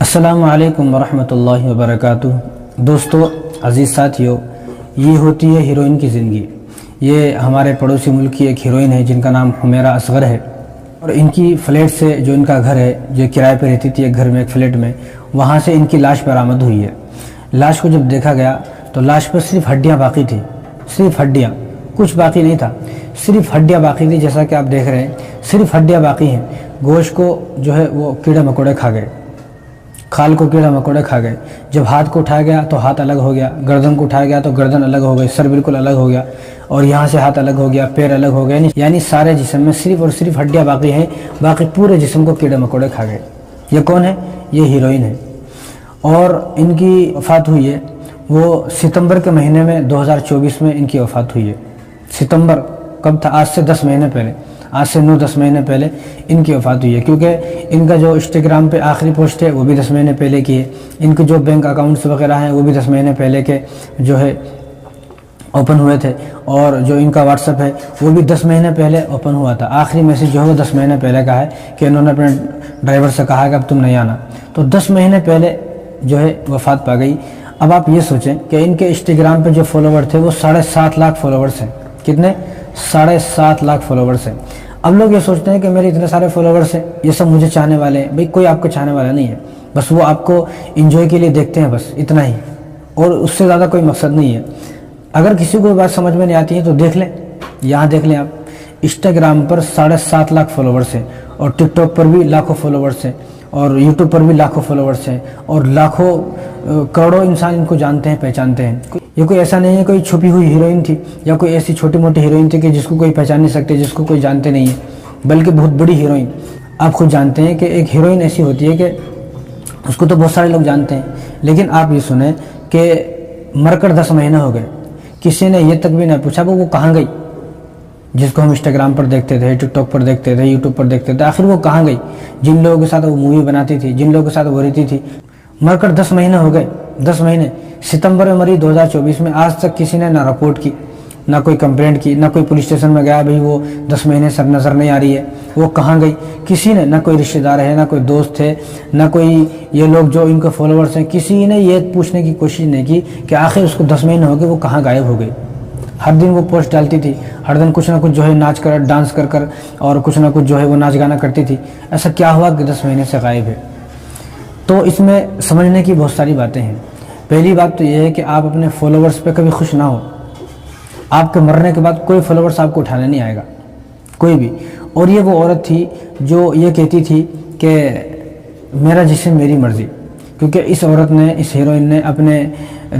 السلام علیکم ورحمۃ اللہ وبرکاتہ۔ دوستو، عزیز ساتھیو، یہ ہوتی ہے ہیروئن کی زندگی۔ یہ ہمارے پڑوسی ملک کی ایک ہیروئن ہے جن کا نام حمیرہ اصغر ہے، اور ان کی فلیٹ سے جو ان کا گھر ہے، جو کرائے پہ رہتی تھی ایک گھر میں، ایک فلیٹ میں، وہاں سے ان کی لاش برآمد ہوئی ہے۔ لاش کو جب دیکھا گیا تو لاش پر صرف ہڈیاں باقی تھی، صرف ہڈیاں، کچھ باقی نہیں تھا، صرف ہڈیاں باقی تھی۔ جیسا کہ آپ دیکھ رہے ہیں صرف ہڈیاں باقی ہیں۔ گوشت کو جو ہے وہ کیڑے مکوڑے کھا گئے، کھال کو کیڑا مکوڑے کھا گئے۔ جب ہاتھ کو اٹھایا گیا تو ہاتھ الگ ہو گیا، گردن کو اٹھایا گیا تو گردن الگ ہو گئی، سر بالکل الگ ہو گیا، اور یہاں سے ہاتھ الگ ہو گیا، پیر الگ ہو گیا، یعنی سارے جسم میں صرف اور صرف ہڈیاں باقی ہیں، باقی پورے جسم کو کیڑے مکوڑے کھا گئے۔ یہ کون ہے؟ یہ ہیروئن ہے، اور ان کی وفات ہوئی ہے وہ ستمبر کے مہینے میں 2024 میں ان کی وفات ہوئی ہے۔ ستمبر کب تھا؟ آج سے 10 مہینے پہلے، آج سے 9-10 مہینے پہلے ان کی وفات ہوئی ہے، کیونکہ ان کا جو انسٹاگرام پہ آخری پوسٹ ہے وہ بھی 10 مہینے پہلے کی ہے۔ ان کے جو بینک اکاؤنٹس وغیرہ ہیں وہ بھی 10 مہینے پہلے کے جو ہے اوپن ہوئے تھے، اور جو ان کا واٹس ایپ ہے وہ بھی 10 مہینے پہلے اوپن ہوا تھا۔ آخری میسج جو ہے وہ 10 مہینے پہلے کا ہے کہ انہوں نے اپنے ڈرائیور سے کہا کہ اب تم نہیں آنا، تو 10 مہینے پہلے جو ہے وفات پا گئی۔ اب آپ یہ سوچیں کہ ان کے انسٹاگرام پہ جو فالوور تھے وہ 7.5 لاکھ فالوورس ہیں۔ کتنے؟ 7.5 لاکھ فالوورس ہیں۔ اب لوگ یہ سوچتے ہیں کہ میرے اتنے سارے فالوورس ہیں، یہ سب مجھے چاہنے والے ہیں۔ بھئی کوئی آپ کو چاہنے والا نہیں ہے، بس وہ آپ کو انجوائے کے لیے دیکھتے ہیں، بس اتنا ہی، اور اس سے زیادہ کوئی مقصد نہیں ہے۔ اگر کسی کو بات سمجھ میں نہیں آتی ہے تو دیکھ لیں، یہاں دیکھ لیں آپ، انسٹاگرام پر 7.5 لاکھ فالوورس ہیں، اور ٹک ٹاک پر بھی لاکھوں فالوورس ہیں، اور یوٹیوب پر بھی لاکھوں فالوورس ہیں، اور لاکھوں کروڑوں انسان ان کو جانتے ہیں، پہچانتے ہیں۔ یہ کوئی ایسا نہیں ہے کوئی چھپی ہوئی ہیروئن تھی، یا کوئی ایسی چھوٹی موٹی ہیروئن تھی کہ جس کو کوئی پہچان نہیں سکتے، جس کو کوئی جانتے نہیں ہے، بلکہ بہت بڑی ہیروئن۔ آپ خود جانتے ہیں کہ ایک ہیروئن ایسی ہوتی ہے کہ اس کو تو بہت سارے لوگ جانتے ہیں، لیکن آپ یہ سنیں کہ مر کر 10 مہینے ہو گئے، کسی نے یہ تک بھی نہ پوچھا وہ کہاں گئی، جس کو ہم انسٹاگرام پر دیکھتے تھے، ٹک ٹاک پر دیکھتے تھے، یوٹیوب پر دیکھتے تھے، آخر وہ کہاں گئی؟ جن لوگوں کے ساتھ وہ مووی بناتی تھی، جن لوگوں کے ساتھ وہ رہتی تھی، مر کر 10 مہینے ہو گئے۔ 10 مہینے، ستمبر میں مری 2024 میں، آج تک کسی نے نہ رپورٹ کی، نہ کوئی کمپلینٹ کی، نہ کوئی پولیس اسٹیشن میں گیا بھئی وہ 10 مہینے سے نظر نہیں آ رہی ہے، وہ کہاں گئی؟ کسی نے، نہ کوئی رشتہ دار ہے، نہ کوئی دوست ہے، نہ کوئی یہ لوگ جو ان کے فالوورس ہیں، کسی نے یہ پوچھنے کی کوشش نہیں کی کہ آخر اس کو 10 مہینے ہو گئے وہ کہاں غائب ہو گئی۔ ہر دن وہ پوسٹ ڈالتی تھی، ہر دن کچھ نہ کچھ جو ہے ناچ کر، ڈانس کر کر، اور کچھ نہ کچھ جو ہے وہ ناچ گانا کرتی تھی۔ ایسا کیا ہوا کہ 10 مہینے سے غائب ہے؟ تو اس میں سمجھنے کی بہت ساری باتیں ہیں۔ پہلی بات تو یہ ہے کہ آپ اپنے فالوورس پہ کبھی خوش نہ ہو۔ آپ کے مرنے کے بعد کوئی فالوورس آپ کو اٹھانے نہیں آئے گا، کوئی بھی۔ اور یہ وہ عورت تھی جو یہ کہتی تھی کہ میرا جسم میری مرضی، کیونکہ اس عورت نے، اس ہیروئن نے اپنے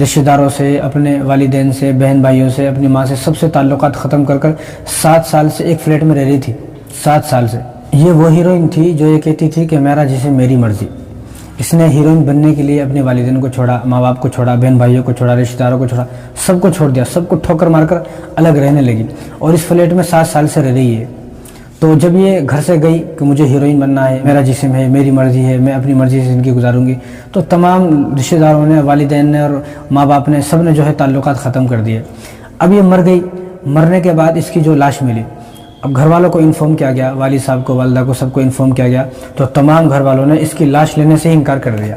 رشتہ داروں سے، اپنے والدین سے، بہن بھائیوں سے، اپنی ماں سے، سب سے تعلقات ختم کر کر 7 سال سے ایک فلیٹ میں رہ رہی تھی، 7 سال سے۔ یہ وہ ہیروئن تھی جو یہ کہتی تھی کہ میرا جسم میری مرضی۔ اس نے ہیروئن بننے کے لیے اپنے والدین کو چھوڑا، ماں باپ کو چھوڑا، بہن بھائیوں کو چھوڑا، رشتہ داروں کو چھوڑا، سب کو چھوڑ دیا، سب کو ٹھوکر مار کر الگ رہنے لگی، اور اس فلیٹ میں 7 سال سے رہ رہی ہے۔ تو جب یہ گھر سے گئی کہ مجھے ہیروئن بننا ہے، میرا جسم ہے، میری مرضی ہے، میں اپنی مرضی سے زندگی گزاروں گی، تو تمام رشتہ داروں نے، والدین نے اور ماں باپ نے، سب نے جو ہے تعلقات ختم کر دیے۔ اب یہ مر گئی، مرنے کے بعد اس کی جو لاش ملی، اب گھر والوں کو انفارم کیا گیا، والد صاحب کو، والدہ کو، سب کو انفارم کیا گیا، تو تمام گھر والوں نے اس کی لاش لینے سے انکار کر دیا۔